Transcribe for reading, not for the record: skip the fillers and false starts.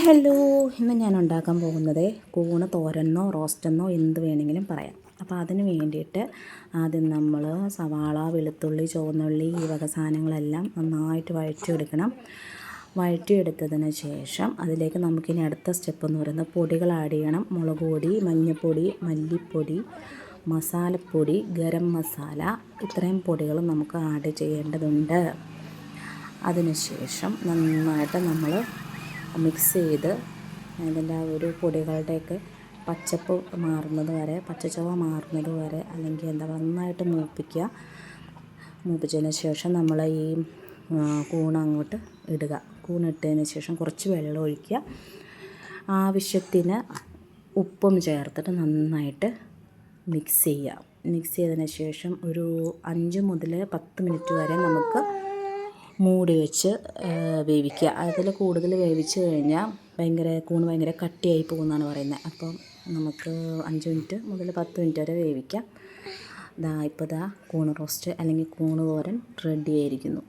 Hello, ഇന്ന് ഞാൻ ഉണ്ടാക്കാൻ പോകുന്നത് കൂണ് തോരനോ റോസ്റ്റെന്നോ എന്ത് വേണമെങ്കിലും പറയാം. അപ്പോൾ അതിന് വേണ്ടിയിട്ട് ആദ്യം നമ്മൾ സവാള, വെളുത്തുള്ളി, ചുവന്നുള്ളി ഈ വക സാധനങ്ങളെല്ലാം നന്നായിട്ട് വഴറ്റിയെടുക്കണം. വഴറ്റിയെടുത്തതിന് ശേഷം അതിലേക്ക് നമുക്കിനി അടുത്ത സ്റ്റെപ്പ് എന്ന് പറയുന്നത് പൊടികൾ ആഡ് ചെയ്യണം. മുളക് പൊടി, മഞ്ഞൾപ്പൊടി, മല്ലിപ്പൊടി, മസാലപ്പൊടി, ഗരം മസാല, ഇത്രയും പൊടികൾ നമുക്ക് ആഡ് ചെയ്യേണ്ടതുണ്ട്. അതിനുശേഷം നന്നായിട്ട് നമ്മൾ മിക്സ് ചെയ്ത് അതിൻ്റെ ആ ഒരു പൊടികളുടെയൊക്കെ പച്ചപ്പ് മാറുന്നത് വരെ, പച്ചച്ചുവ മാറുന്നത് വരെ, അല്ലെങ്കിൽ നന്നായിട്ട് മൂപ്പിച്ചതിന് ശേഷം നമ്മൾ ഈ കൂണ് അങ്ങോട്ട് ഇടുക. കൂണിട്ടതിന് ശേഷം കുറച്ച് വെള്ളം ഒഴിക്കുക. ആവശ്യത്തിന് ഉപ്പും ചേർത്തിട്ട് നന്നായിട്ട് മിക്സ് ചെയ്യുക. മിക്സ് ചെയ്തതിന് ശേഷം ഒരു 5 മുതൽ 10 മിനിറ്റ് വരെ നമുക്ക് മൂടി വെച്ച് വേവിക്കുക. അതിൽ കൂടുതൽ വേവിച്ച് കഴിഞ്ഞാൽ കൂണ് ഭയങ്കര കട്ടിയായി പോകുമെന്നാണ് പറയുന്നത്. അപ്പം നമുക്ക് 5 മിനിറ്റ് മുതൽ 10 മിനിറ്റ് വരെ വേവിക്കാം. ഇപ്പോൾ കൂണ് റോസ്റ്റ് അല്ലെങ്കിൽ കൂണ് തോരൻ റെഡി ആയിരിക്കുന്നു.